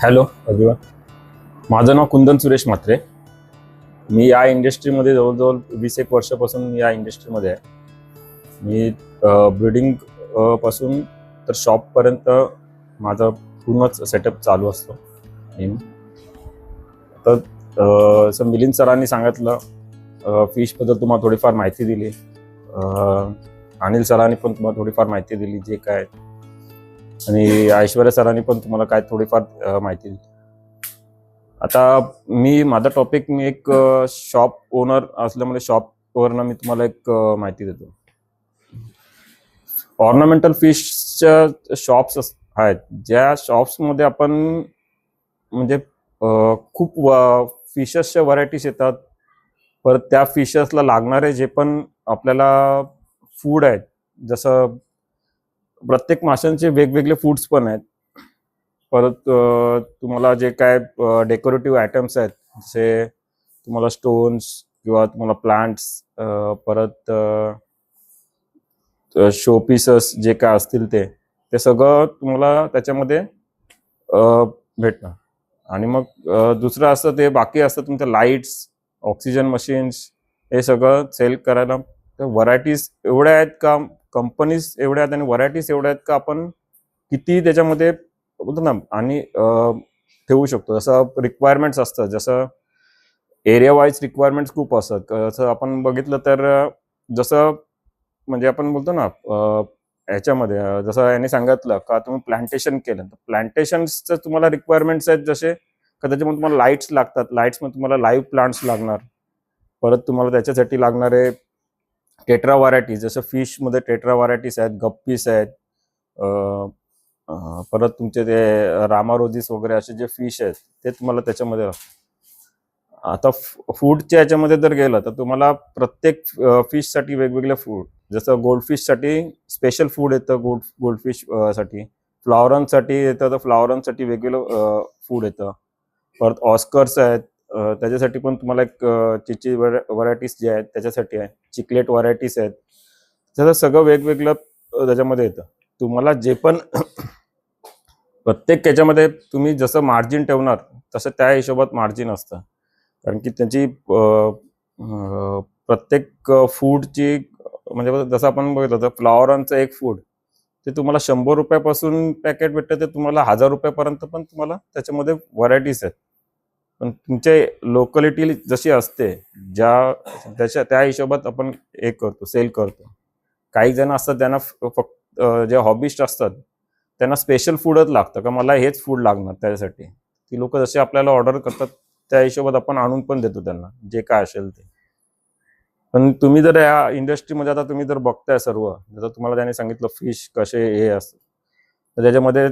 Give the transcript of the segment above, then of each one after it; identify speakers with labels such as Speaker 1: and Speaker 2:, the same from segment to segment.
Speaker 1: Hello everyone, माझं नाव कुंदन सुरेश म्हात्रे. मी या इंडस्ट्रीमध्ये जवळजवळ 20 वर्षापासून या इंडस्ट्रीमध्ये आहे. मी ब्रीडिंग पासून तर शॉपपर्यंत माझा पूर्णच सेटअप चालू असतो. तर असं मिलिंद सरांनी सांगितलं, फिशबद्दल तुम्हाला थोडीफार माहिती दिली. अनिल सरांनी पण तुम्हाला थोडीफार माहिती दिली जे काय, आणि ऐश्वर्या सरांनी पण तुम्हाला काय थोडीफार माहिती दिली. आता माझा टॉपिक, मी एक शॉप ओनर असल्यामुळे शॉपवरनं मी तुम्हाला एक माहिती देतो. ऑर्नामेंटल फिशच्या शॉप्स आहेत, ज्या शॉप्समध्ये आपण म्हणजे खूप फिशेसच्या व्हरायटीज येतात. परत त्या फिशेसला लागणारे जे पण आपल्याला फूड आहेत, जसं प्रत्येक माशांचे वेगवेगळे फूड्स पण आहेत. परत तुम्हाला जे काय डेकोरेटिव्ह आयटम्स आहेत, जसे तुम्हाला स्टोन्स किंवा तुम्हाला प्लांट्स, परत शो पीसेस जे काय असतील ते सगळं तुम्हाला त्याच्यामध्ये भेटणार. आणि मग दुसरं असतं ते बाकी असतं तुमचं लाईट्स, ऑक्सिजन मशीन्स, हे सगळं सेल करायला. तर व्हरायटीज एवढ्या आहेत का, कंपनीज एवढ्या आहेत आणि व्हरायटीज एवढ्या आहेत का आपण किती त्याच्यामध्ये बोलतो ना आणि ठेवू शकतो. जसं रिक्वायरमेंट्स असतं, जसं एरिया वाईज रिक्वायरमेंट्स खूप असतात. असं आपण बघितलं तर जसं म्हणजे आपण बोलतो ना ह्याच्यामध्ये जसं याने सांगितलं का तुम्ही प्लांटेशन केलं, तर प्लांटेशनचं तुम्हाला रिक्वायरमेंट्स आहेत जसे का त्याच्यामध्ये तुम्हाला लाईट्स लागतात. लाईट्समध्ये तुम्हाला लाईव्ह प्लांट्स लागणार. परत तुम्हाला त्याच्यासाठी लागणारे टेट्रा व्हरायटीज, जसं फिशमध्ये टेट्रा व्हरायटीज आहेत, गप्पीस आहेत, परत तुमचे ते रामारोजीस वगैरे असे जे फिश आहेत ते तुम्हाला त्याच्यामध्ये लागतात. आता फूडच्या याच्यामध्ये जर गेलं तर तुम्हाला प्रत्येक फिशसाठी वेगवेगळे फूड, जसं गोल्डफिशसाठी स्पेशल फूड येतं, गोल्डफिश साठी. फ्लॉवरनसाठी येतं तर फ्लॉवरनसाठी वेगवेगळं फूड येतं. परत ऑस्कर्स आहेत, त्याच्यासाठी पण तुम्हाला एक चिची व्हरायटीज जे आहेत त्याच्यासाठी आहे. चिकलेट व्हरायटीज आहेत, त्याचं सगळं वेगवेगळं त्याच्यामध्ये येतं. तुम्हाला जे पण प्रत्येक याच्यामध्ये तुम्ही जसं मार्जिन ठेवणार तसं त्या हिशोबात मार्जिन असतं. कारण की त्याची प्रत्येक फूडची म्हणजे जसं आपण बघितलं तर फ्लॉवरनचं एक फूड ते तुम्हाला 100 रुपयापासून पॅकेट भेटतं, ते तुम्हाला 1000 रुपयापर्यंत पण तुम्हाला त्याच्यामध्ये व्हरायटीज आहेत. पण तुमच्या लोकॅलिटी जशी असते त्या हिशोबात आपण सेल करतो. काही जण असतात त्यांना फक्त जे हॉबिस्ट असतात त्यांना स्पेशल फूडच लागतं, का मला हेच फूड लागणार त्याच्यासाठी. ती लोक जसे आपल्याला ऑर्डर करतात त्या हिशोबात आपण आणून पण देतो त्यांना जे काय असेल ते. पण तुम्ही जर या इंडस्ट्रीमध्ये आता तुम्ही जर बघताय सर्व, जसं तुम्हाला त्याने सांगितलं फिश कसे हे असतं, तर त्याच्यामध्ये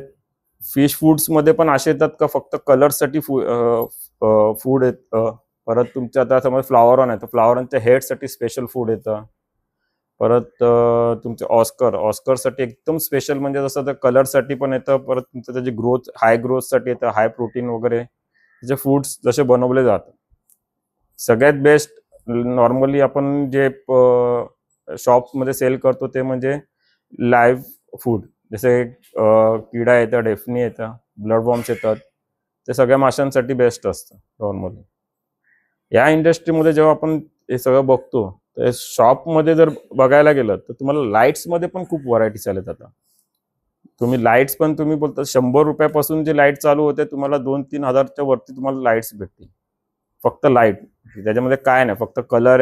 Speaker 1: फिश फूड्समध्ये पण असे येतात का फक्त कलरसाठी फूड येतं. परत तुमच्या आता समज फ्लॉवरॉन आहे तर फ्लॉवरॉनच्या हेडसाठी स्पेशल फूड येतं. परत तुमचे ऑस्करसाठी एकदम स्पेशल म्हणजे जसं कलरसाठी पण येतं. परत तुमचं त्याची ग्रोथ, हाय ग्रोथसाठी येतं, हाय प्रोटीन वगैरे त्याचे फूड्स जसे बनवले जातात. सगळ्यात बेस्ट नॉर्मली आपण जे शॉपमध्ये सेल करतो ते म्हणजे लाईव्ह फूड, जसे किडा येतं, डेफनी येतं, ब्लड वॉर्म्स येतात, ते सगळ्या माशांसाठी बेस्ट असतं नॉर्मली. या इंडस्ट्रीमध्ये जेव्हा आपण हे सगळं बघतो, तर शॉपमध्ये जर बघायला गेलं तर तुम्हाला लाईट्समध्ये पण खूप व्हरायटीज आल्यात. आता तुम्ही लाईट्स पण तुम्ही बोलता 100 रुपयापासून जे लाईट चालू होते तुम्हाला 2-3 हजारच्या वरती तुम्हाला लाईट्स भेटतील, फक्त लाईट. त्याच्यामध्ये काय नाही, फक्त कलर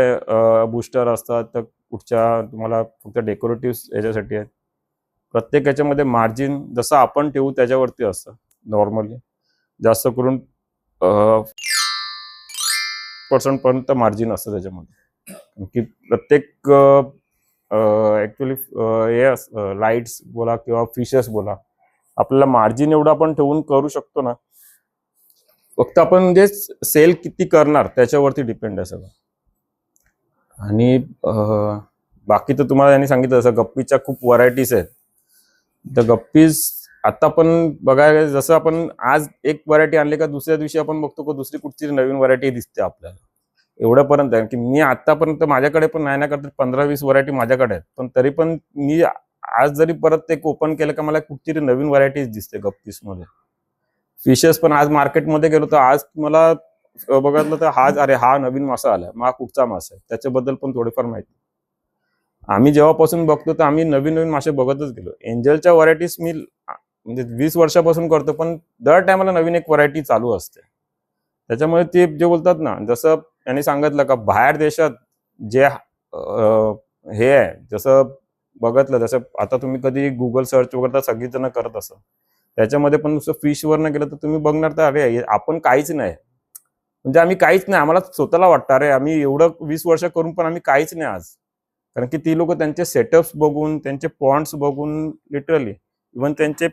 Speaker 1: बुस्टर असतात, तर कुठच्या तुम्हाला फक्त डेकोरेटिव्ह याच्यासाठी आहेत. प्रत्येक याच्यामध्ये मार्जिन जसं आपण ठेवू त्याच्यावरती असतं. नॉर्मली जास्त करून 1% पर्यंत मार्जिन असतं त्याच्यामध्ये, की प्रत्येक ऍक्च्युली हे लाईट्स बोला किंवा फिशेस बोला, आपल्याला मार्जिन एवढं आपण ठेवून करू शकतो ना. फक्त आपण जे सेल किती करणार त्याच्यावरती डिपेंड आहे सगळं. आणि बाकी तर तुम्हाला त्यांनी सांगितलं जसं गप्पीच्या खूप व्हरायटीज आहेत. तर गप्पीज आता पण बघायला, जसं आपण आज एक व्हरायटी आणली का दुसऱ्या दिवशी आपण बघतो का दुसरी कुठची नवीन व्हरायटी दिसते आपल्याला. एवढ्यापर्यंत आहे की मी आतापर्यंत माझ्याकडे पण नाही ना करत 15-20 व्हरायटी माझ्याकडे आहेत, पण तरी पण मी आज जरी परत एक ओपन केलं का मला कुठची नवीन व्हरायटीज दिसते गप्पीस मध्ये. फिशेस पण आज मार्केटमध्ये गेलो तर आज तुम्हाला बघितलं तर हा नवीन मासा आलाय, मग हा कुठचा मासा आहे त्याच्याबद्दल पण थोडीफार माहिती. आम्ही जेव्हापासून बघतो तर आम्ही नवीन नवीन मासे बघतच गेलो. एंजलच्या व्हरायटीज मी म्हणजे 20 वर्षापासून करतो, पण दर टायमाला नवीन एक व्हरायटी चालू असते. त्याच्यामुळे ते जे बोलतात ना, जसं यांनी सांगितलं का बाहेर देशात जे हे आहे, जसं बघितलं जसं आता तुम्ही कधी गुगल सर्च वगैरे तर सगळीजण करत असं, त्याच्यामध्ये पण नुसतं फिशवरनं गेलं तर तुम्ही बघणार तर अरे आपण काहीच नाही, म्हणजे आम्ही काहीच नाही. आम्हाला स्वतःला वाटतं अरे आम्ही एवढं 20 वर्ष करून पण आम्ही काहीच नाही आज. कारण की ती लोक त्यांचे सेटअप्स बघून, त्यांचे पॉइंट्स बघून, लिटरली इव्हन त्यांचे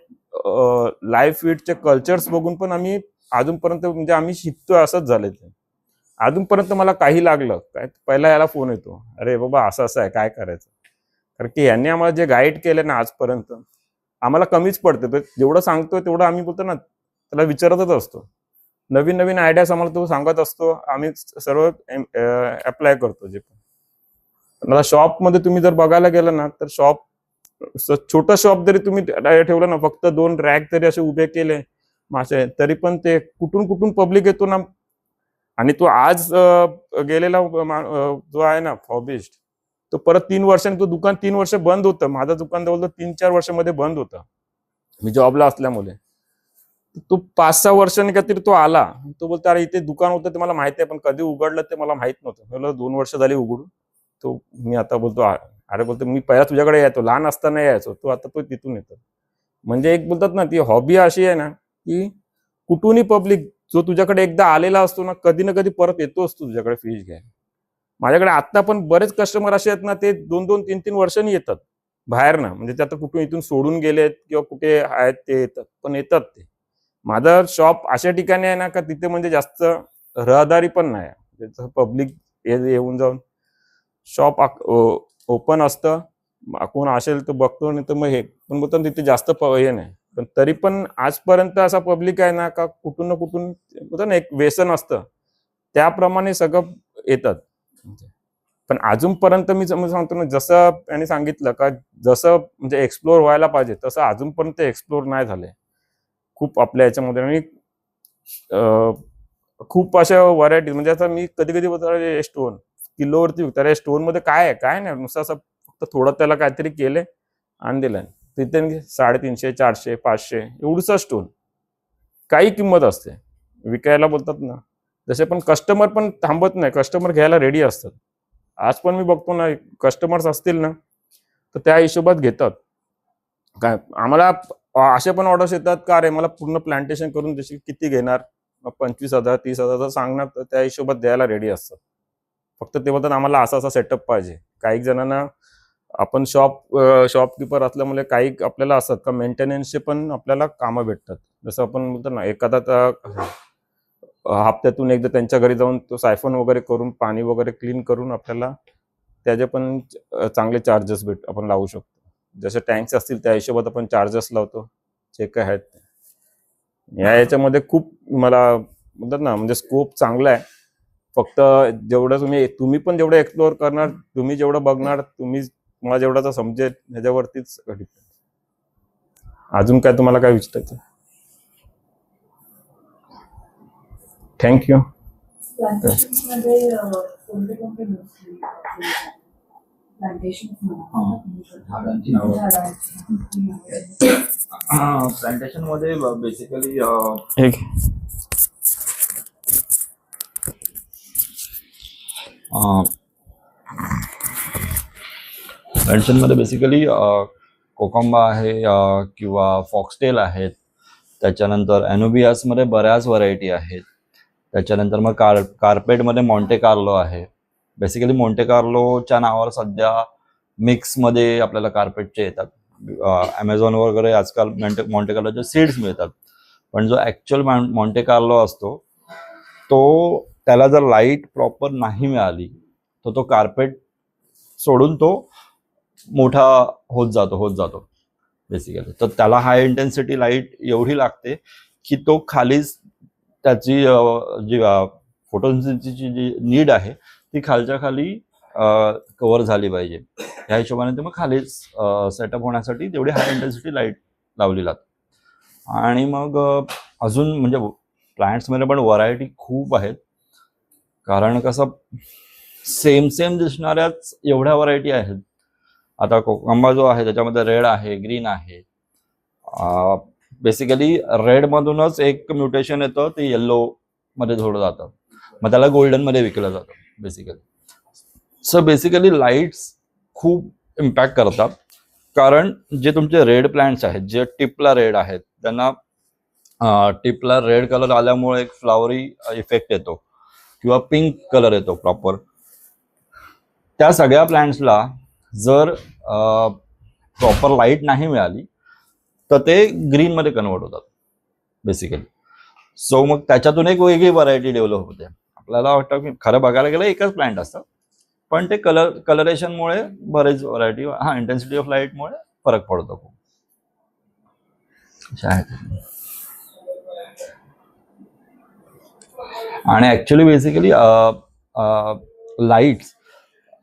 Speaker 1: लाईव्ह फीडचे कल्चर्स बघून पण आम्ही अजूनपर्यंत म्हणजे आम्ही शिकतोय असंच झालंय ते. अजूनपर्यंत मला काही लागलं काय पहिला याला फोन येतो, अरे बाबा असं असं आहे काय करायचं. कारण की यांनी आम्हाला जे गाईड केलं ना आजपर्यंत आम्हाला कमीच पडतं. तर जेवढं सांगतोय तेवढं आम्ही बोलतो ना त्याला विचारतच असतो. नवीन नवीन आयडियाज आम्हाला तो सांगत असतो, आम्ही सर्व अप्लाय करतो. जे पण मला शॉपमध्ये तुम्ही जर बघायला गेलं ना तर छोटं शॉप जरी तुम्ही ठेवलं ना, फक्त 2 रॅक तरी असे उभे केले मासे, तरी पण ते कुठून कुठून पब्लिक येतो ना. आणि तो आज गेलेला जो आहे ना हॉबिस्ट, तो परत 3 वर्षांनी तो दुकान 3 वर्ष बंद होतं. माझं दुकान जवळ 3-4 वर्षामध्ये बंद होतं, मी जॉबला असल्यामुळे. तो 5-6 वर्षांनी काहीतरी तो आला. तो बोलतो अरे इथे दुकान होतं ते मला माहिती आहे, पण कधी उघडलं ते मला माहित नव्हतं. म्हणलं 2 वर्ष झाली उघडून. तो मी आता बोलतो अरे बोलतो मी पहिला तुझ्याकडे यायचो, लहान असताना यायचो, तो आता तो तिथून येतो. म्हणजे एक बोलतात ना ती हॉबी अशी आहे ना की कुठूनही पब्लिक जो तुझ्याकडे एकदा आलेला असतो ना, कधी ना कधी परत येतोच तुझ्याकडे फिश घ्यायला. माझ्याकडे आता पण बरेच कस्टमर असे आहेत ना, ते 2-2, 3-3 वर्षांनी येतात बाहेर ना, म्हणजे ते आता कुठून इथून सोडून गेलेत किंवा कुठे आहेत ते येतात, पण येतात ते. माझं शॉप अशा ठिकाणी आहे ना का तिथे म्हणजे जास्त रहदारी पण नाही, पब्लिक येऊन जाऊन शॉप ओपन असतं. कोण असेल तर बघतो, नाही तर मग हे पण बोलतो तिथे जास्त हे नाही. पण तरी पण आजपर्यंत असा पब्लिक आहे ना का कुठून ना कुठून बोलतो ना एक व्यसन असतं, त्याप्रमाणे सगळं येतात. पण अजूनपर्यंत मी सांगतो ना, जसं त्यांनी सांगितलं का जसं म्हणजे एक्सप्लोर व्हायला पाहिजे तसं अजूनपर्यंत एक्सप्लोर नाही झालंय खूप आपल्या याच्यामध्ये. आणि खूप अशा व्हरायटी म्हणजे आता मी कधी कधी स्टोन किलोवरती विकतात. अरे स्टोन मध्ये काय आहे, काय नाही, नुसतं असं फक्त थोडं त्याला काहीतरी केलंय आणि दिलंय. तिथे 350, 400, 500 एवढूसा स्टोन, काही किंमत असते विकायला बोलतात ना. जसे पण कस्टमर पण थांबत नाही, कस्टमर घ्यायला रेडी असतात. आज पण मी बघतो ना कस्टमर्स असतील ना तर त्या हिशोबात घेतात. काय आम्हाला असे पण ऑर्डर्स येतात का अरे मला पूर्ण प्लांटेशन करून देशील, किती घेणार, 25,000 30,000 सांगणार तर त्या हिशोबात द्यायला रेडी असतात. फक्त ते बोलतात आम्हाला असा असा सेटअप पाहिजे. काही जणांना आपण शॉपकीपर असल्यामुळे काही आपल्याला असतात का मेंटेनन्सचे पण आपल्याला कामं भेटतात. जसं आपण बोलतो ना एखादा हप्त्यातून एकदा त्यांच्या घरी जाऊन तो सायफन वगैरे करून पाणी वगैरे क्लीन करून आपल्याला त्याचे पण चांगले चार्जेस आपण लावू शकतो. जसे टँक्स असतील त्या हिशोबात आपण चार्जेस लावतो, जे काय आहेत. या याच्यामध्ये खूप मला म्हणतात ना म्हणजे स्कोप चांगला आहे. फक्त जेवढं तुम्ही पण जेवढं एक्सप्लोअर करणार, तुम्ही जेवढं बघणार, मला जेवढं समजेल ह्याच्यावरतीच डिपेंड. अजून काय तुम्हाला काय विचारायचं? थँक्यू.
Speaker 2: प्लांटेशन मध्ये बेसिकली कोकंबा आहे किंवा फॉक्सटेल आहेत. त्याच्यानंतर ॲनोबियासमध्ये बऱ्याच व्हरायटी आहेत. त्याच्यानंतर मग कार्पेटमध्ये मॉन्टे कार्लो आहे. बेसिकली मॉन्टे कार्लोच्या नावावर सध्या मिक्समध्ये आपल्याला कार्पेटचे येतात. ॲमेझॉन वगैरे आजकाल मॉन्टे कार्लोचे सीड्स मिळतात. पण जो ॲक्च्युअल मॉन्टे कार्लो असतो तो त्याला जर लाईट प्रॉपर नाही मिळाली तर तो कार्पेट सोडून तो मोठा होत जातो बेसिकली. तर त्याला हाय इंटेन्सिटी लाईट एवढी लागते की तो खालीच त्याची जी फोटोसिंथेसिसची जी नीड आहे ती खालच्या खाली कव्हर झाली पाहिजे. ह्या हिशोबाने ते मग खालीच सेटअप होण्यासाठी तेवढी हाय इंटेन्सिटी लाईट लावली जाते. आणि मग अजून म्हणजे प्लांट्समध्ये पण व्हरायटी खूप आहेत, कारण कसं सेम सेम दिसणाऱ्याच एवढ्या व्हरायटी आहेत. आता कोकंबा जो आहे त्याच्यामध्ये रेड आहे, ग्रीन आहे. बेसिकली रेडमधूनच एक म्युटेशन येतं, ते येल्लो मध्ये थोडं जातं, मग त्याला गोल्डन मध्ये विकलं जातं बेसिकली. सो बेसिकली लाईट्स खूप इम्पॅक्ट करतात, कारण जे तुमचे रेड प्लांट्स आहेत, जे टिपला रेड आहेत, त्यांना टिपला रेड कलर आल्यामुळे एक फ्लावरी इफेक्ट येतो किंवा पिंक कलर येतो प्रॉपर. त्या सगळ्या प्लांट्सला जर प्रॉपर लाईट नाही मिळाली तर ते ग्रीन मध्ये कन्वर्ट होतात बेसिकली. सो मग त्याच्यातून एक वेगळी व्हरायटी डेव्हलप होते. आपल्याला वाटतं की खरं बघायला गेलं एकच प्लांट असतं, पण ते कलरेशनमुळे बरेच व्हरायटी, इंटेन्सिटी ऑफ लाईटमुळे फरक पडतो खूप. आणि ऍक्च्युली बेसिकली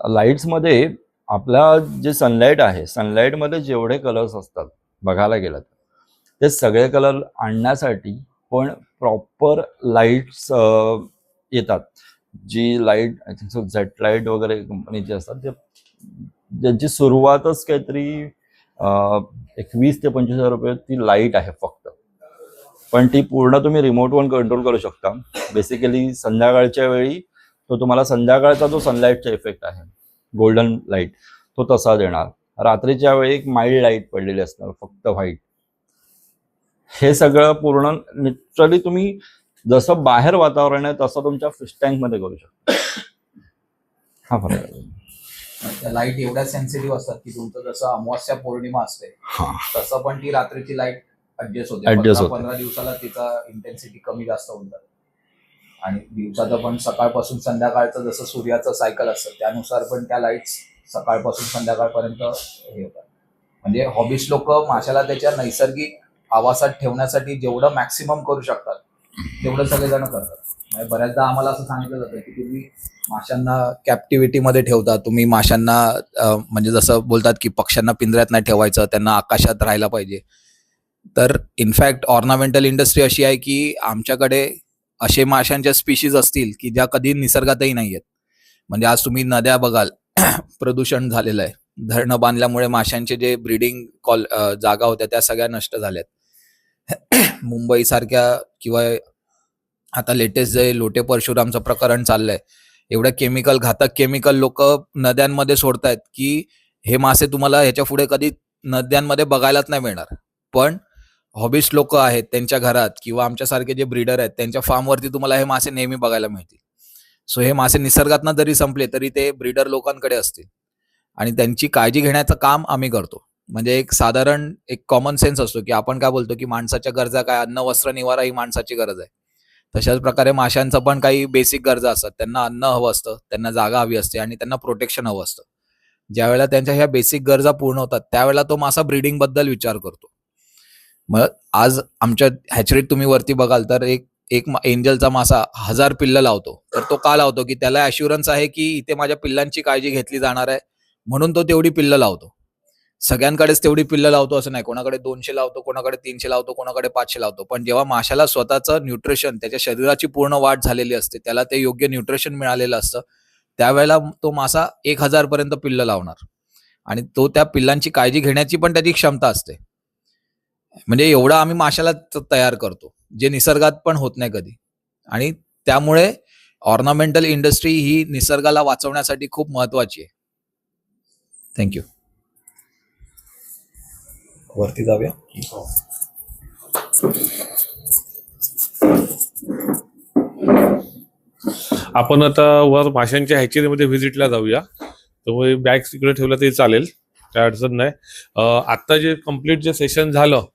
Speaker 2: लाईट्समध्ये आपला जे सनलाईट आहे, सनलाईटमध्ये जेवढे कलर्स असतात बघायला गेलं ते सगळे कलर आणण्यासाठी पण प्रॉपर लाईट्स येतात. जी light I think so Z light वगैरे कंपनीची असतात, ज्यांची सुरुवातच काहीतरी 20,000 ते 25,000 रुपये ती लाईट आहे फक्त. पण ती पूर्ण तुम्ही रिमोटवरून कंट्रोल करू शकता. बेसिकली संध्याकाळच्या वेळी तो तुम्हाला संध्याकाळचा जो सनलाईटचा इफेक्ट आहे, गोल्डन लाईट, तो तसा देणार. रात्रीच्या वेळी एक माइल्ड लाईट पडलेली असणार, फक्त व्हाईट. हे सगळं पूर्ण लिटरली तुम्ही जसं बाहेर वातावरण आहे तसं तुमच्या फिश टँक मध्ये करू शकता. हा फरक आहे.
Speaker 3: त्या लाईट एवढ्या सेन्सिटिव्ह असतात की तुमचं जसं अमावस्या पौर्णिमा असते तसं पण ती रात्रीची लाईट ऍडजस्ट होते. 15 दिवसाला तिचा इंटेन्सिटी कमी जास्त होऊन जाते. आणि दिवसाचं पण सकाळपासून संध्याकाळचं जसं सूर्याचं सायकल असतं त्यानुसार पण त्या लाईट्स सकाळपासून संध्याकाळपर्यंत हे होतात. म्हणजे हॉबिस्ट लोक माशाला त्याच्या नैसर्गिक आवासात ठेवण्यासाठी जेवढं मॅक्सिमम करू शकतात तेवढं सगळेजण करतात. म्हणजे बऱ्याचदा आम्हाला असं सांगितलं जातं की तुम्ही माशांना कॅप्टिव्हिटीमध्ये ठेवता, तुम्ही माशांना म्हणजे जसं बोलतात की पक्ष्यांना पिंजऱ्यात नाही ठेवायचं, त्यांना आकाशात राहायला पाहिजे. तर इनफॅक्ट ऑर्नामेंटल इंडस्ट्री अशी आहे की आमच्याकडे असे माशांच्या स्पीशीज असतील की ज्या कधी निसर्गातही नाही आहेत. म्हणजे आज तुम्ही नद्या बघाल, प्रदूषण झालेलं आहे. धरणं बांधल्यामुळे माशांचे जे ब्रीडिंग जागा होत्या त्या सगळ्या नष्ट झाल्यात. मुंबई सारख्या किंवा आता लेटेस्ट जे लोटे परशुरामचं प्रकरण चाललंय, एवढं घातक केमिकल लोक नद्यांमध्ये सोडतायत की हे मासे तुम्हाला ह्याच्या पुढे कधी नद्यांमध्ये बघायलाच नाही मिळणार. पण हॉबिस्ट लोक आहेत त्यांच्या घरात किंवा आमच्यासारखे जे ब्रीडर आहेत त्यांच्या फार्मवरती तुम्हाला हे मासे नेहमी बघायला मिळतील. सो हे मासे निसर्गातनं जरी संपले तरी ते ब्रीडर लोकांकडे असतील आणि त्यांची काळजी घेण्याचं काम आम्ही करतो. म्हणजे एक साधारण एक कॉमन सेन्स असतो की आपण काय बोलतो की माणसाच्या गरजा काय, अन्न वस्त्र निवारा ही माणसाची गरज आहे. तशाच प्रकारे माशांचं पण काही बेसिक गरजा असतात. त्यांना अन्न हवं असतं, त्यांना जागा हवी असते आणि त्यांना प्रोटेक्शन हवं असतं. ज्यावेळेला त्यांच्या ह्या बेसिक गरजा पूर्ण होतात त्यावेळेला तो मासा ब्रीडिंग बद्दल विचार करतो. मग आज आमच्या हॅचरीत तुम्ही वरती बघाल तर एक एंजलचा मासा 1000 पिल्लं लावतो. तर तो का लावतो की त्याला अश्युरन्स आहे की इथे माझ्या पिल्लांची काळजी घेतली जाणार आहे, म्हणून तो तेवढी पिल्लं लावतो. सगळ्यांकडेच तेवढी पिल्लं लावतो असं नाही. कोणाकडे 200 लावतो, कोणाकडे 300 लावतो, कोणाकडे 500 लावतो. पण जेव्हा माशाला स्वतःचं न्यूट्रिशन, त्याच्या शरीराची पूर्ण वाढ झालेली असते, त्याला ते योग्य न्यूट्रिशन मिळालेलं असतं, त्यावेळेला तो मासा 1000 पर्यंत पिल्लं लावणार आणि तो त्या पिल्लांची काळजी घेण्याची पण त्याची क्षमता असते. म्हणजे एवढं आम्ही माशाला तयार करतो जे निसर्गात पण होत नाही कधी. आणि त्यामुळे ऑर्नामेंटल इंडस्ट्री ही निसर्गाला वाचवण्यासाठी खूप महत्वाची आहे. थँक्यू. वरती जाऊया.
Speaker 4: आपण आता वर माशांच्या हॅचरीमध्ये व्हिजिटला जाऊया. तर बॅग तिकडे ठेवलं तरी चालेल, काय अडचण नाही. आता जे कम्प्लीट जे सेशन झालं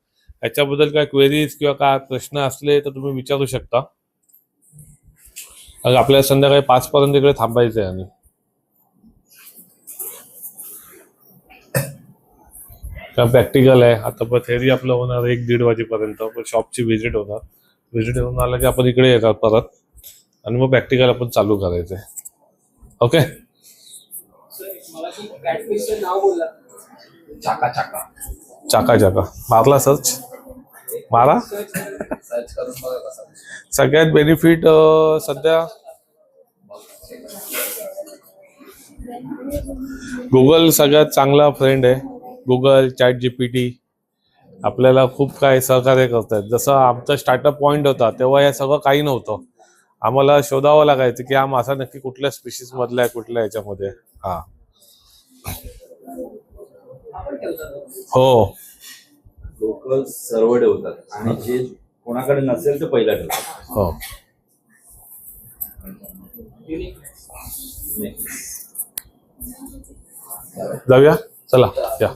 Speaker 4: याच्याबद्दल काय क्वेरीज किंवा काय प्रश्न असले तर तुम्ही विचारू शकता. आपल्याला संध्याकाळी 5 पर्यंत इकडे थांबायचं आहे. आणि का प्रॅक्टिकल आहे आता, पण थेरी आपलं होणार 1-1:30 वाजेपर्यंत. पण शॉपची व्हिजिट होणार. व्हिजिट होऊन आलं की आपण इकडे येणार परत आणि मग प्रॅक्टिकल आपण चालू करायचंय. ओके.
Speaker 3: चाका चाका
Speaker 4: चाका चाका मारला सर्च. मारा.
Speaker 3: सर्च करून बघा कसा दिसतो.
Speaker 4: सगळ्यात बेनिफिट सध्या गुगल सगळ्यात चांगला फ्रेंड आहे. गुगल, चॅट जीपीटी आपल्याला खूप काय सहकार्य करतात. जसं आमचा स्टार्टअप पॉइंट होता तेव्हा हे सगळं काही नव्हतं. आम्हाला शोधावं लागायचं की हा मासा नक्की कुठल्या स्पीशीज मधला आहे, कुठल्या ह्याच्यामध्ये. हा हो,
Speaker 2: लोक सर्व ठेवतात आणि जे कोणाकडे नसेल ते पहिला ठेवतात.
Speaker 4: हो. जाऊया, चला या.